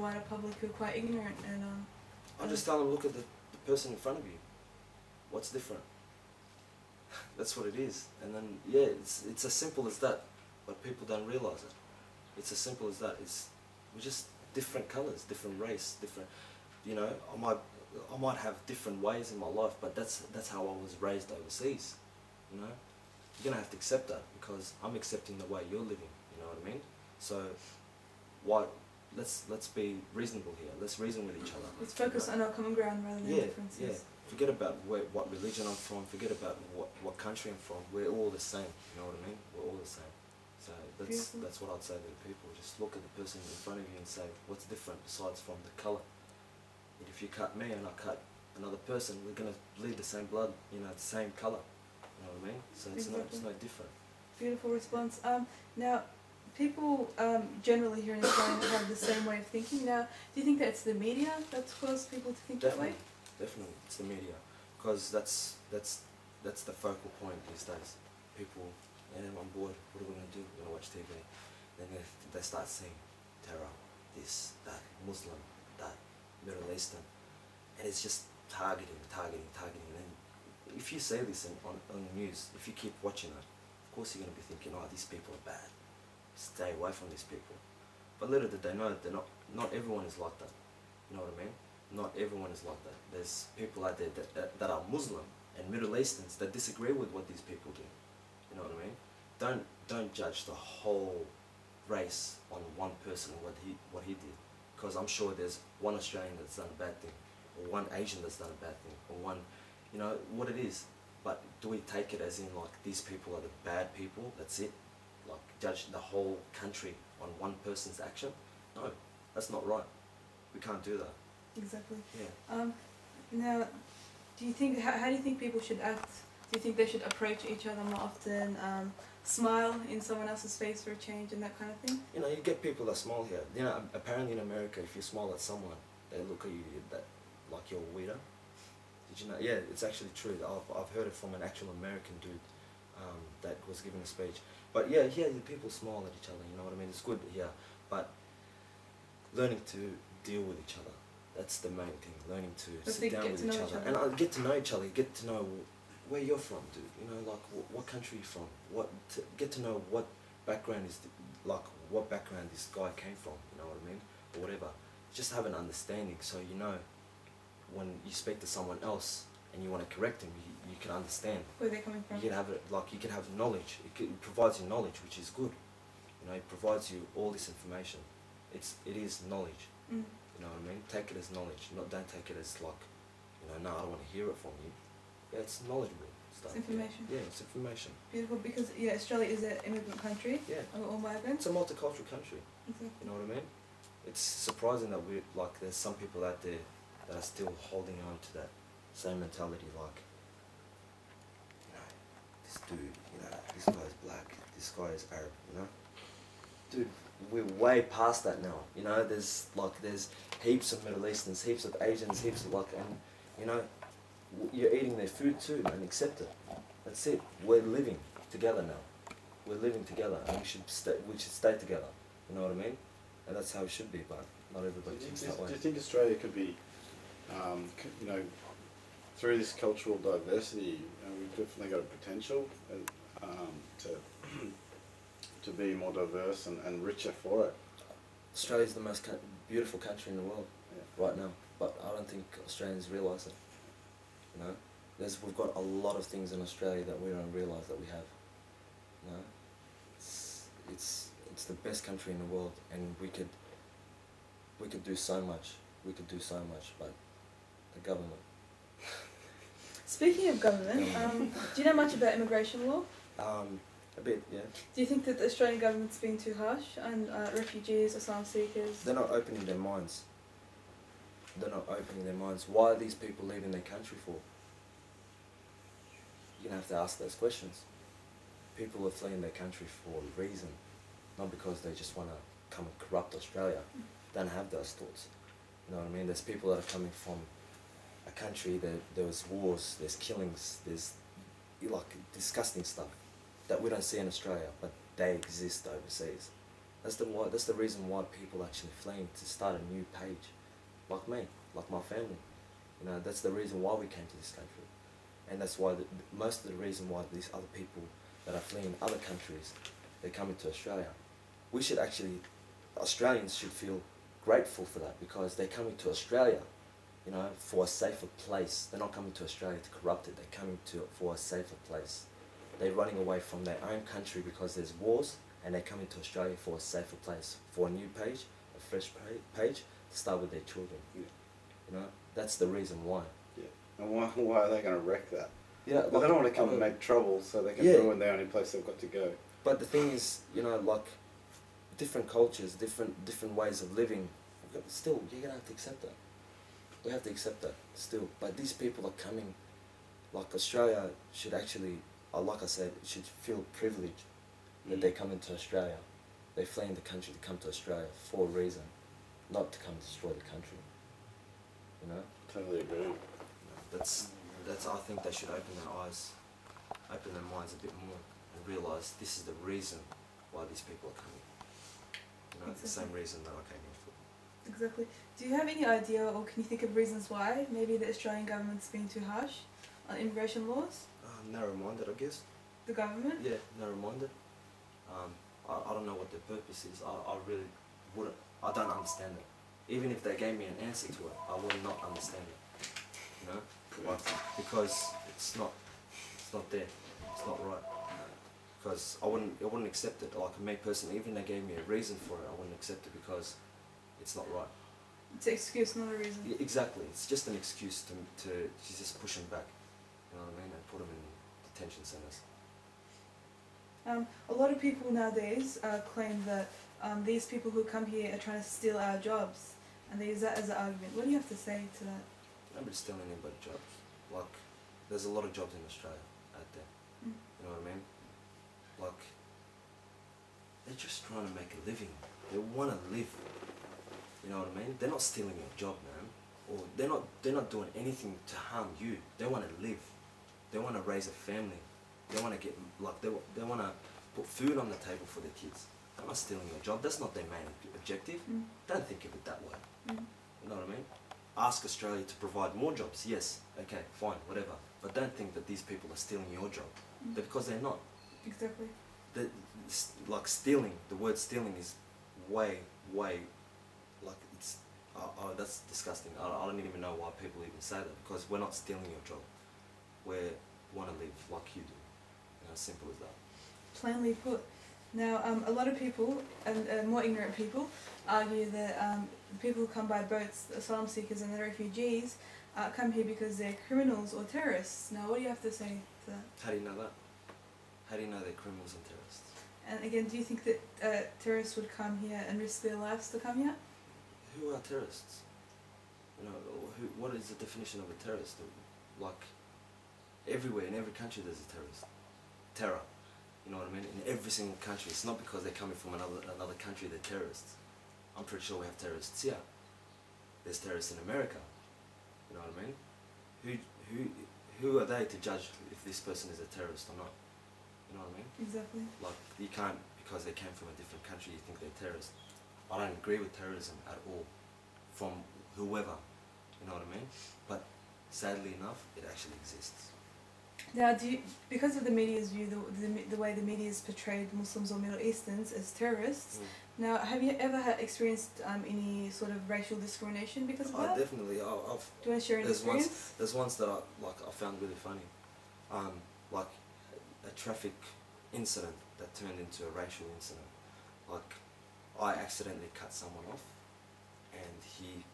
wider public who are quite ignorant and I just tell them, look at the person in front of you. What's different? That's what it is. And then yeah, it's as simple as that, but people don't realise it. It's as simple as that. We're just different colours, different race, different. You know, I might have different ways in my life, but that's how I was raised overseas. You know, you're gonna have to accept that because I'm accepting the way you're living. You know what I mean? So, why? Let's be reasonable here. Let's reason with each other. Let's focus on our common ground rather than differences. Yeah. Forget about what religion I'm from. Forget about what country I'm from. We're all the same. You know what I mean? We're all the same. So that's what I'd say to the people. Just look at the person in front of you and say, what's different besides from the colour? And if you cut me and I cut another person, we're gonna bleed the same blood. You know, the same colour. You know what I mean? So it's no different. Beautiful response. Now, people generally here in Australia have the same way of thinking. Now, do you think that it's the media that's caused people to think that way? Definitely, it's the media, because that's the focal point these days. People, and I'm bored. What are we gonna do? We're gonna watch TV. Then they start seeing terror, this, that, Muslim, that, Middle Eastern, and it's just targeting. And if you say this on the news, if you keep watching it, of course you're gonna be thinking, oh, these people are bad. Stay away from these people. But little did they know, not everyone is like that. You know what I mean? Not everyone is like that. There's people out there that are Muslim and Middle Easterns that disagree with what these people do. You know what I mean? Don't judge the whole race on one person and what he did, because I'm sure there's one Australian that's done a bad thing, or one Asian that's done a bad thing, or one, you know what it is. But do we take it as in like these people are the bad people? That's it. Like judge the whole country on one person's action? No, that's not right. We can't do that. Exactly. Yeah. Now, do you think how do you think people should act? Do you think they should approach each other more often? Smile in someone else's face for a change and that kind of thing? You know, you get people that smile here. You know, apparently in America, if you smile at someone, they look at you like you're a weirdo. Did you know? Yeah, it's actually true. I've heard it from an actual American dude that was giving a speech. But yeah, here the people smile at each other. You know what I mean? It's good here, but learning to deal with each other. That's the main thing. Learning to sit down with each other and get to know each other. Get to know where you're from, dude. You know, like what country you're from. Get to know what background what background this guy came from. You know what I mean, or whatever. Just have an understanding, so you know when you speak to someone else and you want to correct him, you can understand where they're coming from. You can have it you can have knowledge. It provides you knowledge, which is good. You know, it provides you all this information. It is knowledge. Mm. You know what I mean? Take it as knowledge. Don't take it as like, you know, no, I don't want to hear it from you. Yeah, it's knowledgeable stuff. It's information. Yeah, it's information. Beautiful, because yeah, Australia is an immigrant country. Yeah. We're all migrants. It's a multicultural country. Exactly. You know what I mean? It's surprising that there's some people out there that are still holding on to that same mentality, like, you know, this dude, you know, this guy's black, this guy is Arab, you know? Dude, we're way past that now, you know? There's heaps of Middle Easterns, heaps of Asians, heaps of and, you know, you're eating their food too, man, accept it. That's it. We're living together now. We're living together, and we should stay together, you know what I mean? And that's how it should be, but not everybody thinks that way. Do you think Australia could be, you know, through this cultural diversity, we've definitely got a potential to be more diverse and richer for it? Australia's the most beautiful country in the world right now, but I don't think Australians realise it. You know, we've got a lot of things in Australia that we don't realise that we have. You know, it's the best country in the world, and we could do so much. We could do so much, but the government. Speaking of government, do you know much about immigration law? A bit, yeah. Do you think that the Australian government's being too harsh on refugees, asylum seekers? They're not opening their minds. They're not opening their minds. Why are these people leaving their country for? You're going to have to ask those questions. People are fleeing their country for a reason, not because they just want to come and corrupt Australia. They don't have those thoughts. You know what I mean? There's people that are coming from a country that there was wars, there's killings, there's like disgusting stuff that we don't see in Australia, but they exist overseas. That's the reason why people actually fleeing to start a new page, like me, like my family. You know, that's the reason why we came to this country, and that's why most of the reason why these other people that are fleeing other countries, they're coming to Australia. We should actually, Australians should feel grateful for that, because they're coming to Australia, you know, for a safer place. They're not coming to Australia to corrupt it. They're coming for a safer place. They're running away from their own country because there's wars, and they're coming to Australia for a safer place, for a new page, a fresh page to start with their children. Yeah. You know, that's the reason why. Yeah. And why are they going to wreck that? Yeah, But they don't want to come and make trouble, so they can ruin the only place they've got to go. But the thing is, you know, like, different cultures, different ways of living, still, you're going to have to accept that. We have to accept that, still. But these people are coming, like, Australia should actually, like I said, should feel privileged that they come into Australia. They're fleeing the country to come to Australia for a reason, not to come destroy the country. You know? Totally agree. That's I think they should open their eyes, open their minds a bit more, and realise this is the reason why these people are coming. You know, Exactly. the same reason that I came here for. Exactly. Do you have any idea, or can you think of reasons why maybe the Australian government's being too harsh on immigration laws? Narrow-minded, I guess. The government? Yeah, narrow-minded. I don't know what their purpose is. I really wouldn't. I don't understand it. Even if they gave me an answer to it, I would not understand it. You know, like, because it's not there. It's not right. Because I wouldn't accept it. Like, me personally, even if they gave me a reason for it, I wouldn't accept it because it's not right. It's an excuse, not a reason. Yeah, exactly. It's just an excuse to just push them back. You know what I mean? And put them in detention centres. A lot of people nowadays claim that these people who come here are trying to steal our jobs, and they use that as an argument. What do you have to say to that? Nobody's stealing anybody's jobs. Like, there's a lot of jobs in Australia out there. Mm. You know what I mean? Like, they're just trying to make a living. They want to live. You know what I mean? They're not stealing your job, man. Or they're not doing anything to harm you. They want to live. They want to raise a family. They want to get, like, they want to put food on the table for their kids. They're not stealing your job. That's not their main objective. Mm. Don't think of it that way. Mm. You know what I mean? Ask Australia to provide more jobs. Yes, okay, fine, whatever. But don't think that these people are stealing your job. Mm. Because they're not. Exactly. Like, stealing, the word stealing is way, like, it's, that's disgusting. I don't even know why people even say that, because we're not stealing your job. We want to live like you do. You know, simple as that. Plainly put. Now, a lot of people, and more ignorant people, argue that the people who come by boats, the asylum seekers and the refugees, come here because they're criminals or terrorists. Now, what do you have to say to that? How do you know that? How do you know they're criminals and terrorists? And again, do you think that terrorists would come here and risk their lives to come here? Who are terrorists? You know, what is the definition of a terrorist? Like, everywhere, in every country there's a terrorist. Terror. You know what I mean? In every single country. It's not because they're coming from another country they're terrorists. I'm pretty sure we have terrorists here. There's terrorists in America. You know what I mean? Who are they to judge if this person is a terrorist or not? You know what I mean? Exactly. Like, you can't, because they came from a different country, you think they're terrorists. I don't agree with terrorism at all, from whoever, you know what I mean? But sadly enough, it actually exists. Now, because of the media's view, the way the media's portrayed Muslims or Middle Easterns as terrorists, now, have you ever experienced any sort of racial discrimination because of that? Definitely. Do you want to share an experience? There's ones that I found really funny. Like a traffic incident that turned into a racial incident. Like, I accidentally cut someone off, and he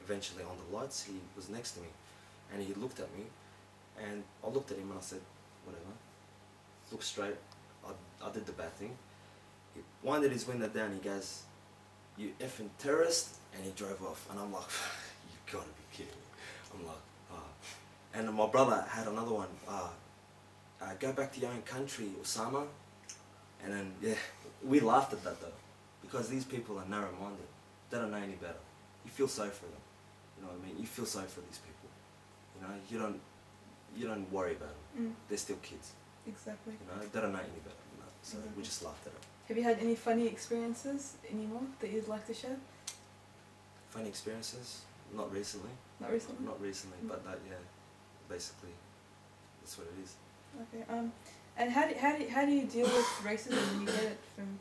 eventually, on the lights, he was next to me, and he looked at me, and I looked at him and I said, whatever, look straight. I did the bad thing. He winded his window down, he goes, "You effing terrorist," and he drove off, and I'm like, you gotta be kidding me. I'm like, and my brother had another one, go back to your own country, Osama. And then, yeah, we laughed at that though, because these people are narrow-minded. They don't know any better. You feel sorry for them. You know what I mean? You feel sorry for these people. You know, you don't worry about them. Mm. They're still kids. Exactly. You know, they don't know any better than that. So we just laughed at it. Have you had any funny experiences anymore that you'd like to share? Funny experiences? Not recently. Not recently? Not recently, but that, yeah, basically, that's what it is. Okay. And how do you deal with racism when you get it from?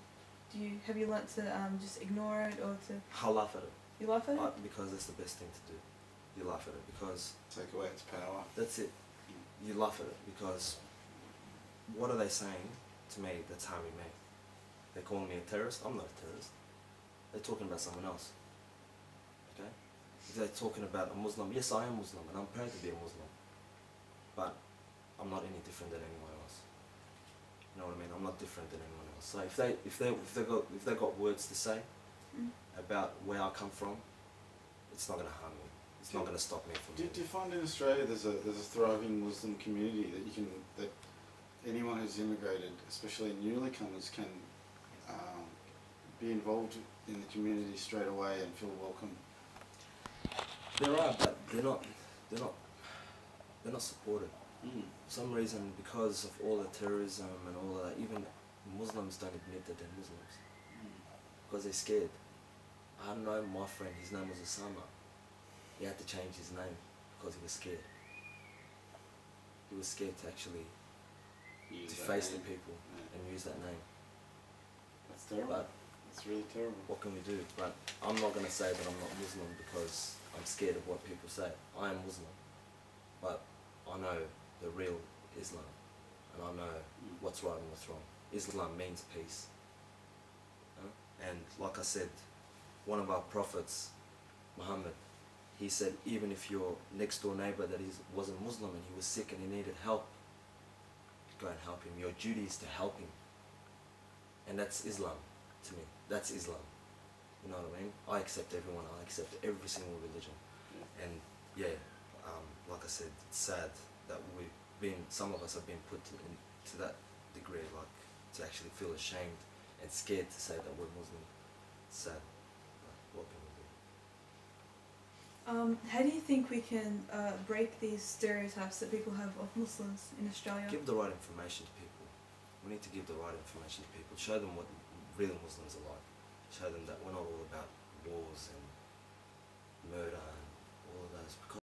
Have you learnt to just ignore it or to? I'll laugh at it. You laugh at it? Because it's the best thing to do. You laugh at it because Take away its power. that's it. You laugh at it because what are they saying to me that's harming me? They're calling me a terrorist. I'm not a terrorist. They're talking about someone else. Okay? If they're talking about a Muslim, yes, I am Muslim and I'm proud to be a Muslim. But I'm not any different than anyone else. You know what I mean? I'm not different than anyone else. So if they got words to say about where I come from, it's not going to harm me. It's not going to stop me from. Do you find in Australia there's a thriving Muslim community that anyone who's immigrated, especially newcomers, can be involved in the community straight away and feel welcome? There are, but they're not supported. For some reason, because of all the terrorism and all of that, even Muslims don't admit that they're Muslims because they're scared. I know my friend, his name was Osama. He had to change his name because he was scared. He was scared to actually face the people and use that name. That's terrible. But that's really terrible. what can we do? But I'm not going to say that I'm not Muslim because I'm scared of what people say. I am Muslim, but I know the real Islam, and I know what's right and what's wrong. Islam means peace. And like I said, one of our prophets, Muhammad, he said even if your next door neighbor that wasn't Muslim and he was sick and he needed help, go and help him. Your duty is to help him. And that's Islam to me. That's Islam. You know what I mean? I accept everyone. I accept every single religion. And yeah, like I said, it's sad that some of us have been put to that degree, like to actually feel ashamed and scared to say that we're Muslim. It's sad. But what can we do? How do you think we can break these stereotypes that people have of Muslims in Australia? Give the right information to people. We need to give the right information to people. Show them what real Muslims are like. Show them that we're not all about wars and murder and all of those. Because